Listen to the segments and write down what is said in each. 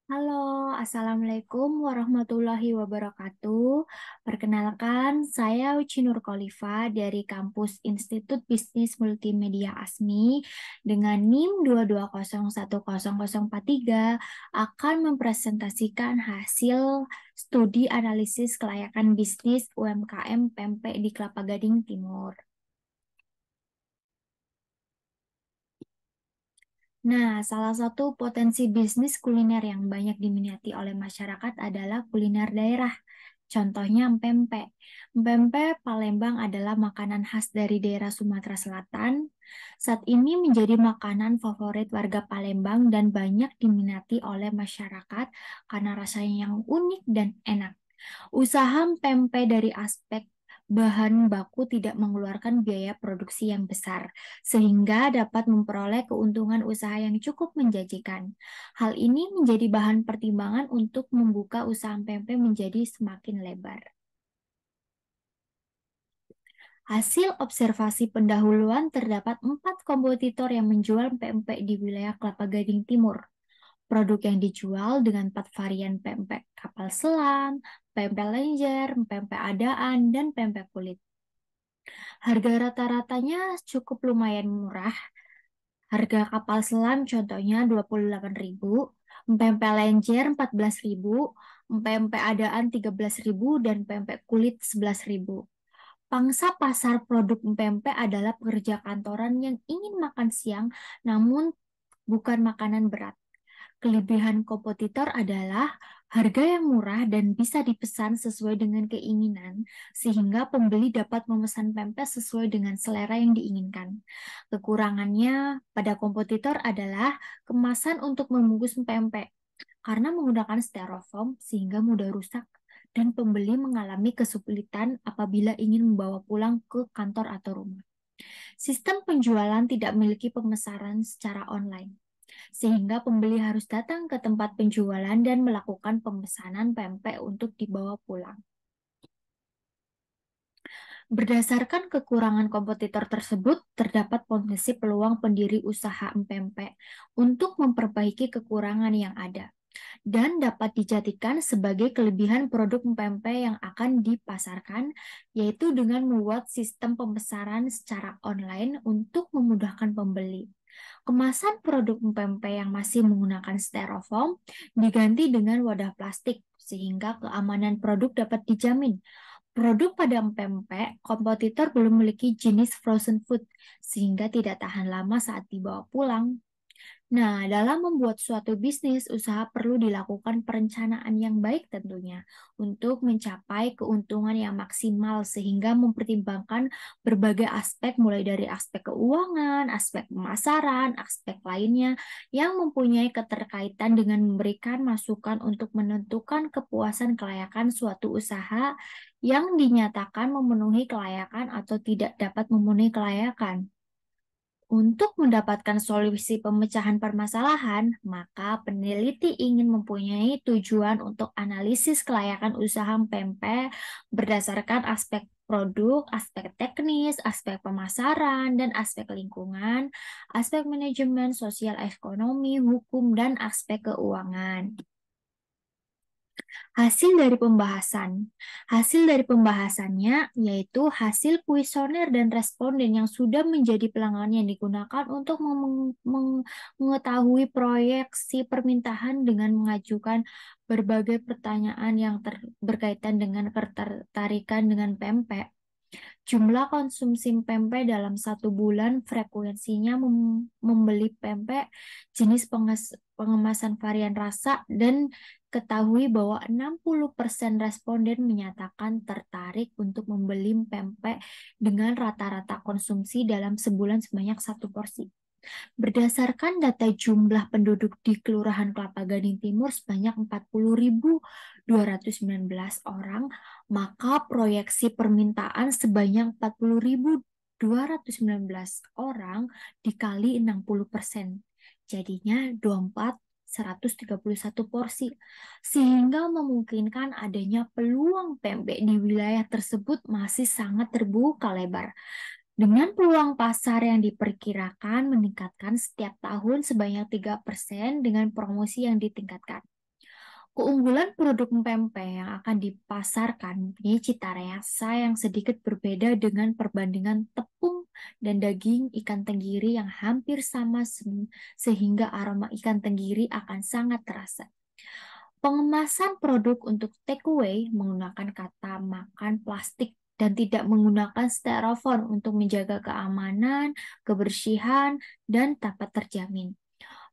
Halo, Assalamualaikum warahmatullahi wabarakatuh. Perkenalkan, saya Uci Nur Khalifa dari kampus Institut Bisnis Multimedia ASMI dengan NIM 2201043 akan mempresentasikan hasil studi analisis kelayakan bisnis UMKM pempek di Kelapa Gading Timur. Nah, salah satu potensi bisnis kuliner yang banyak diminati oleh masyarakat adalah kuliner daerah. Contohnya empempe. Empempe Palembang adalah makanan khas dari daerah Sumatera Selatan. Saat ini menjadi makanan favorit warga Palembang dan banyak diminati oleh masyarakat karena rasanya yang unik dan enak. Usaha pempek dari aspek bahan baku tidak mengeluarkan biaya produksi yang besar, sehingga dapat memperoleh keuntungan usaha yang cukup menjanjikan. Hal ini menjadi bahan pertimbangan untuk membuka usaha pempek menjadi semakin lebar. Hasil observasi pendahuluan terdapat 4 kompetitor yang menjual pempek di wilayah Kelapa Gading Timur. Produk yang dijual dengan 4 varian pempek kapal selam, pempek lenjer, pempek adaan, dan pempek kulit. Harga rata-ratanya cukup lumayan murah. Harga kapal selam contohnya 28.000, pempek lenjer 14.000, pempek adaan 13.000, dan pempek kulit 11.000. Pangsa pasar produk pempek adalah pekerja kantoran yang ingin makan siang namun bukan makanan berat. Kelebihan kompetitor adalah harga yang murah dan bisa dipesan sesuai dengan keinginan, sehingga pembeli dapat memesan pempek sesuai dengan selera yang diinginkan. Kekurangannya pada kompetitor adalah kemasan untuk membungkus pempek, karena menggunakan styrofoam sehingga mudah rusak dan pembeli mengalami kesulitan apabila ingin membawa pulang ke kantor atau rumah. Sistem penjualan tidak memiliki pemesanan secara online, sehingga pembeli harus datang ke tempat penjualan dan melakukan pemesanan pempek untuk dibawa pulang. Berdasarkan kekurangan kompetitor tersebut, terdapat potensi peluang pendiri usaha pempek untuk memperbaiki kekurangan yang ada dan dapat dijadikan sebagai kelebihan produk pempek yang akan dipasarkan, yaitu dengan membuat sistem pemesanan secara online untuk memudahkan pembeli. Kemasan produk pempek yang masih menggunakan styrofoam diganti dengan wadah plastik sehingga keamanan produk dapat dijamin. Produk pada pempek, kompetitor belum memiliki jenis frozen food sehingga tidak tahan lama saat dibawa pulang. Nah, dalam membuat suatu bisnis, usaha perlu dilakukan perencanaan yang baik tentunya untuk mencapai keuntungan yang maksimal sehingga mempertimbangkan berbagai aspek mulai dari aspek keuangan, aspek pemasaran, aspek lainnya yang mempunyai keterkaitan dengan memberikan masukan untuk menentukan kepuasan kelayakan suatu usaha yang dinyatakan memenuhi kelayakan atau tidak dapat memenuhi kelayakan. Untuk mendapatkan solusi pemecahan permasalahan, maka peneliti ingin mempunyai tujuan untuk analisis kelayakan usaha pempek berdasarkan aspek produk, aspek teknis, aspek pemasaran, dan aspek lingkungan, aspek manajemen, sosial ekonomi, hukum, dan aspek keuangan. Hasil dari pembahasannya yaitu hasil kuesioner dan responden yang sudah menjadi pelanggan yang digunakan untuk mengetahui proyeksi permintaan dengan mengajukan berbagai pertanyaan yang berkaitan dengan ketertarikan dengan pempek. Jumlah konsumsi pempek dalam 1 bulan, frekuensinya membeli pempek, jenis pengemasan varian rasa, dan ketahui bahwa 60% responden menyatakan tertarik untuk membeli pempek dengan rata-rata konsumsi dalam sebulan sebanyak 1 porsi. Berdasarkan data jumlah penduduk di Kelurahan Kelapa Gading Timur sebanyak 40.219 orang, maka proyeksi permintaan sebanyak 40.219 orang dikali 60%. Jadinya 131 porsi, sehingga memungkinkan adanya peluang pempek di wilayah tersebut masih sangat terbuka lebar. Dengan peluang pasar yang diperkirakan meningkatkan setiap tahun sebanyak 3% dengan promosi yang ditingkatkan. Keunggulan produk pempek yang akan dipasarkan mempunyai cita rasa yang sedikit berbeda dengan perbandingan tepung dan daging ikan tenggiri yang hampir sama sehingga aroma ikan tenggiri akan sangat terasa. Pengemasan produk untuk takeaway menggunakan kata makan plastik dan tidak menggunakan styrofoam untuk menjaga keamanan, kebersihan, dan dapat terjamin.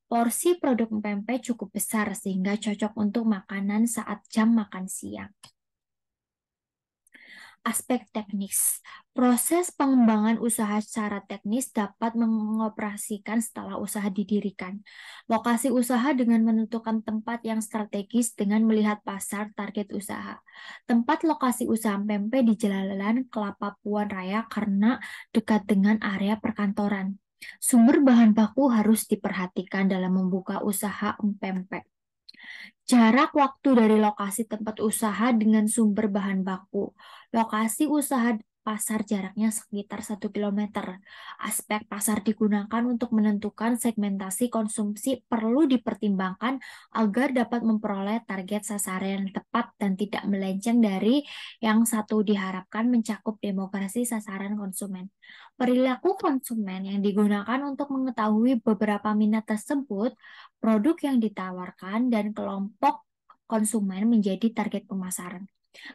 Porsi produk pempek cukup besar sehingga cocok untuk makanan saat jam makan siang. Aspek teknis. Proses pengembangan usaha secara teknis dapat mengoperasikan setelah usaha didirikan. Lokasi usaha dengan menentukan tempat yang strategis dengan melihat pasar target usaha. Tempat lokasi usaha pempek di Jalan Kelapa Puan Raya karena dekat dengan area perkantoran. Sumber bahan baku harus diperhatikan dalam membuka usaha pempek. Jarak waktu dari lokasi tempat usaha dengan sumber bahan baku. Lokasi usaha pasar jaraknya sekitar 1 km. Aspek pasar digunakan untuk menentukan segmentasi konsumsi perlu dipertimbangkan agar dapat memperoleh target sasaran yang tepat dan tidak melenceng dari yang satu diharapkan mencakup demokrasi sasaran konsumen. Perilaku konsumen yang digunakan untuk mengetahui beberapa minat tersebut, produk yang ditawarkan, dan kelompok konsumen menjadi target pemasaran.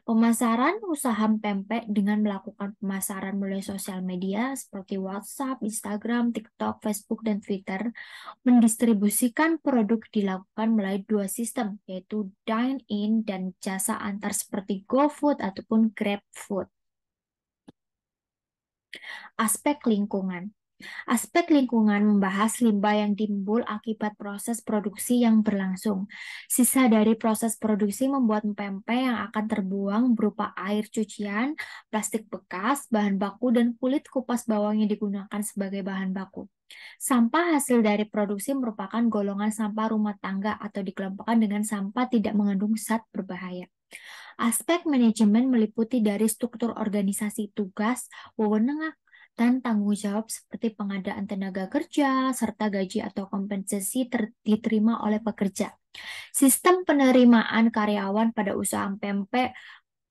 Pemasaran usaha pempek dengan melakukan pemasaran melalui sosial media seperti WhatsApp, Instagram, TikTok, Facebook, dan Twitter. Mendistribusikan produk dilakukan melalui dua sistem, yaitu dine-in dan jasa antar seperti GoFood ataupun GrabFood. Aspek lingkungan. Aspek lingkungan membahas limbah yang timbul akibat proses produksi yang berlangsung. Sisa dari proses produksi membuat pempek yang akan terbuang berupa air cucian, plastik bekas, bahan baku, dan kulit kupas bawang yang digunakan sebagai bahan baku. Sampah hasil dari produksi merupakan golongan sampah rumah tangga atau dikelompokkan dengan sampah tidak mengandung zat berbahaya. Aspek manajemen meliputi dari struktur organisasi tugas, wewenang, dan tanggung jawab seperti pengadaan tenaga kerja, serta gaji atau kompensasi diterima oleh pekerja. Sistem penerimaan karyawan pada usaha pempek,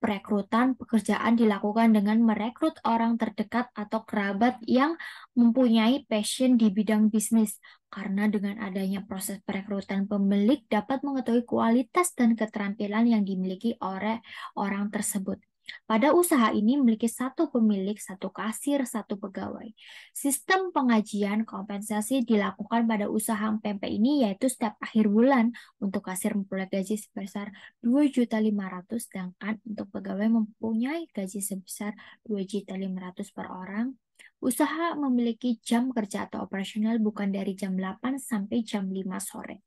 perekrutan pekerjaan dilakukan dengan merekrut orang terdekat atau kerabat yang mempunyai passion di bidang bisnis. Karena dengan adanya proses perekrutan, pemilik dapat mengetahui kualitas dan keterampilan yang dimiliki oleh orang tersebut. Pada usaha ini memiliki satu pemilik, satu kasir, satu pegawai. Sistem pengajian kompensasi dilakukan pada usaha pempek ini yaitu setiap akhir bulan untuk kasir memperoleh gaji sebesar 2.500.000, sedangkan untuk pegawai mempunyai gaji sebesar 2.500.000 per orang. Usaha memiliki jam kerja atau operasional bukan dari jam 8 sampai jam 5 sore.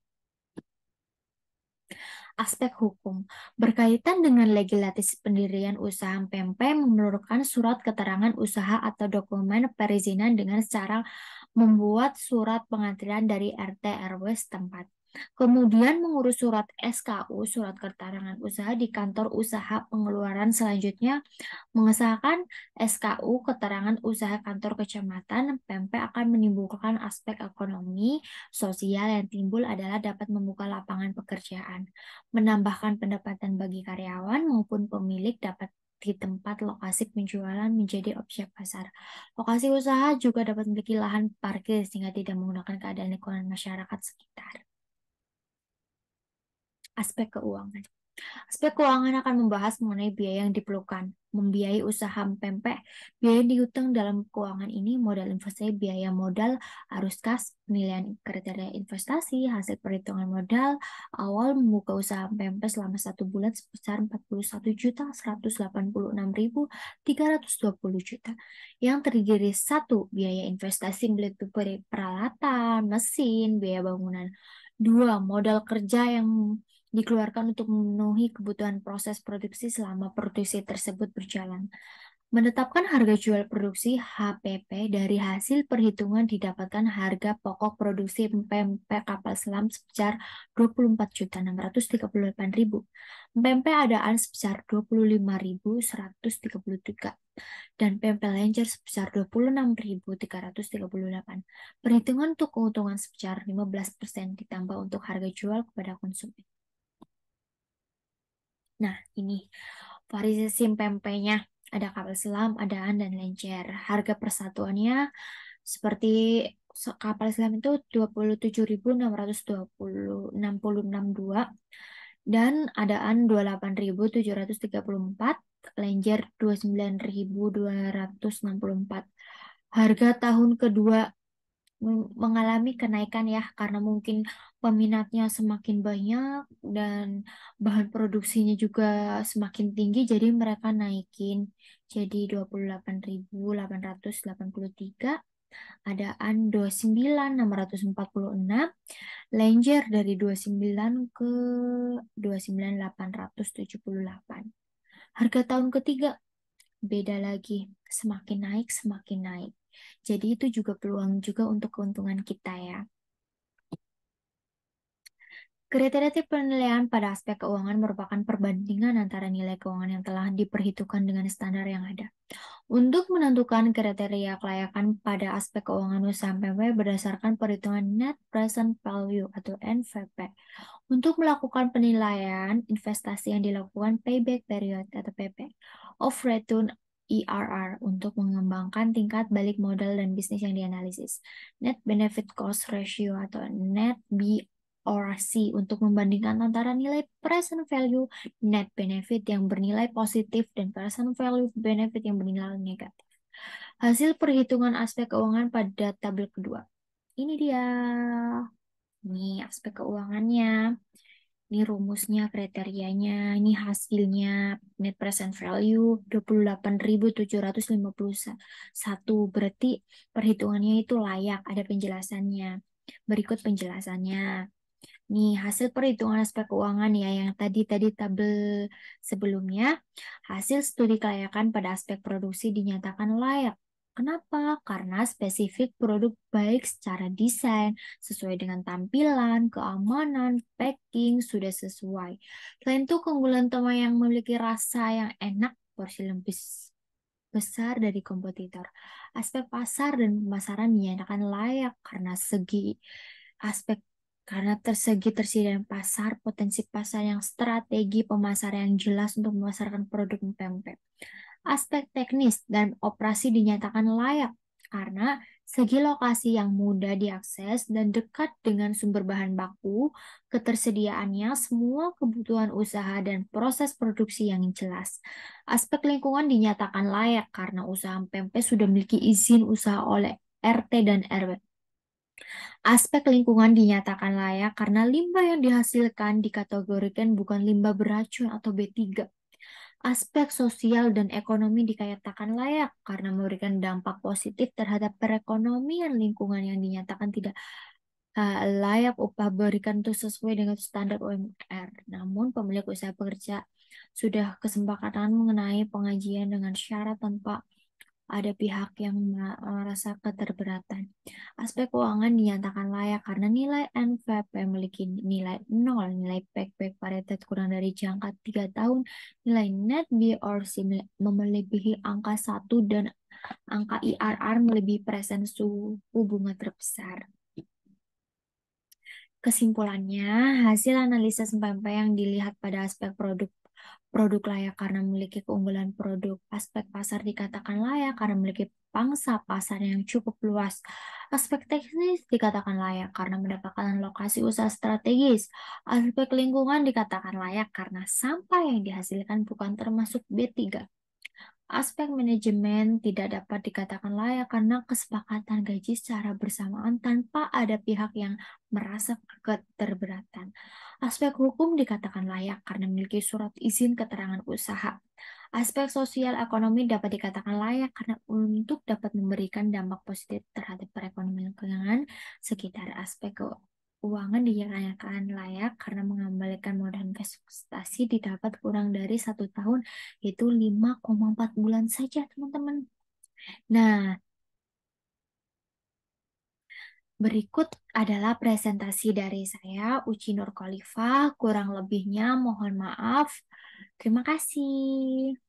Aspek hukum. Berkaitan dengan legalitas pendirian usaha pempek memerlukan surat keterangan usaha atau dokumen perizinan dengan cara membuat surat pengantrian dari RT RW setempat. Kemudian mengurus surat SKU, surat keterangan usaha di kantor usaha pengeluaran. Selanjutnya mengesahkan SKU keterangan usaha kantor kecamatan. Pempek akan menimbulkan aspek ekonomi, sosial yang timbul adalah dapat membuka lapangan pekerjaan, menambahkan pendapatan bagi karyawan maupun pemilik, dapat di tempat lokasi penjualan menjadi objek pasar. Lokasi usaha juga dapat memiliki lahan parkir sehingga tidak menggunakan keadaan lingkungan masyarakat sekitar. Aspek keuangan. Aspek keuangan akan membahas mengenai biaya yang diperlukan. Membiayai usaha pempek, biaya yang dihutang dalam keuangan ini modal investasi, biaya modal, arus kas, penilaian kriteria investasi, hasil perhitungan modal awal membuka usaha pempek selama 1 bulan sebesar 41.186.320 juta. Yang terdiri satu, biaya investasi meliputi peralatan, mesin, biaya bangunan. Dua, modal kerja yang dikeluarkan untuk memenuhi kebutuhan proses produksi selama produksi tersebut berjalan. Menetapkan harga jual produksi HPP dari hasil perhitungan didapatkan harga pokok produksi pempek kapal selam sebesar 24.638.000, pempek adaan sebesar 25.133, dan pempek lenjer sebesar 26.338. Perhitungan untuk keuntungan sebesar 15% ditambah untuk harga jual kepada konsumen. Nah, ini variasi pempeknya. Ada kapal selam, adaan, dan lencer. Harga persatuannya seperti kapal selam itu 27.666,2 dan adaan 28.734, lenjer 29.264. Harga tahun kedua mengalami kenaikan ya karena mungkin peminatnya semakin banyak dan bahan produksinya juga semakin tinggi jadi mereka naikin jadi 28.883, adaan 29.646, lenjer dari 29 ke 29.878. Harga tahun ketiga beda lagi, semakin naik semakin naik. Jadi itu juga peluang juga untuk keuntungan kita ya. Kriteria penilaian pada aspek keuangan merupakan perbandingan antara nilai keuangan yang telah diperhitungkan dengan standar yang ada. Untuk menentukan kriteria kelayakan pada aspek keuangan usaha PMP berdasarkan perhitungan Net Present Value atau NPV. Untuk melakukan penilaian investasi yang dilakukan payback period atau PP of return IRR untuk mengembangkan tingkat balik modal dan bisnis yang dianalisis. Net Benefit Cost Ratio atau Net BRC untuk membandingkan antara nilai present value net benefit yang bernilai positif dan present value benefit yang bernilai negatif. Hasil perhitungan aspek keuangan pada tabel kedua. Ini dia. Nih aspek keuangannya. Ini rumusnya, kriterianya, ini hasilnya. Net present value 28.751. Berarti perhitungannya itu layak, ada penjelasannya. Berikut penjelasannya. Nih, hasil perhitungan aspek keuangan ya yang tadi tabel sebelumnya. Hasil studi kelayakan pada aspek produksi dinyatakan layak. Kenapa? Karena spesifik produk baik secara desain, sesuai dengan tampilan, keamanan, packing, sudah sesuai. Selain itu, keunggulan utama yang memiliki rasa yang enak, porsi lebih besar dari kompetitor. Aspek pasar dan pemasaran dinyatakan layak karena aspek karena tersegi tersediaan pasar, potensi pasar yang strategi pemasaran yang jelas untuk memasarkan produk pempek. Aspek teknis dan operasi dinyatakan layak karena segi lokasi yang mudah diakses dan dekat dengan sumber bahan baku, ketersediaannya, semua kebutuhan usaha dan proses produksi yang jelas. Aspek lingkungan dinyatakan layak karena usaha pempek sudah memiliki izin usaha oleh RT dan RW. Aspek lingkungan dinyatakan layak karena limbah yang dihasilkan dikategorikan bukan limbah beracun atau B3. Aspek sosial dan ekonomi dikatakan layak karena memberikan dampak positif terhadap perekonomian lingkungan yang dinyatakan tidak layak upah berikan itu sesuai dengan standar UMR. Namun pemilik usaha pekerja sudah kesepakatan mengenai pengajian dengan syarat tanpa ada pihak yang merasa keterberatan. Aspek keuangan dinyatakan layak karena nilai NVP memiliki nilai 0, nilai payback paritet kurang dari jangka 3 tahun, nilai net BRC melebihi angka 1, dan angka IRR melebihi present suku bunga terbesar. Kesimpulannya, hasil analisis PMP yang dilihat pada aspek produk layak karena memiliki keunggulan produk. Aspek pasar dikatakan layak karena memiliki pangsa pasar yang cukup luas. Aspek teknis dikatakan layak karena mendapatkan lokasi usaha strategis. Aspek lingkungan dikatakan layak karena sampah yang dihasilkan bukan termasuk B3. Aspek manajemen tidak dapat dikatakan layak karena kesepakatan gaji secara bersamaan tanpa ada pihak yang merasa keterberatan. Aspek hukum dikatakan layak karena memiliki surat izin keterangan usaha. Aspek sosial ekonomi dapat dikatakan layak karena untuk dapat memberikan dampak positif terhadap perekonomian lingkungan sekitar. Aspek keuangan dinyatakan layak karena mengembalikan modal investasi didapat kurang dari 1 tahun, yaitu 5,4 bulan saja, teman-teman. Nah, berikut adalah presentasi dari saya, Uci Nur Khalifah. Kurang lebihnya mohon maaf. Terima kasih.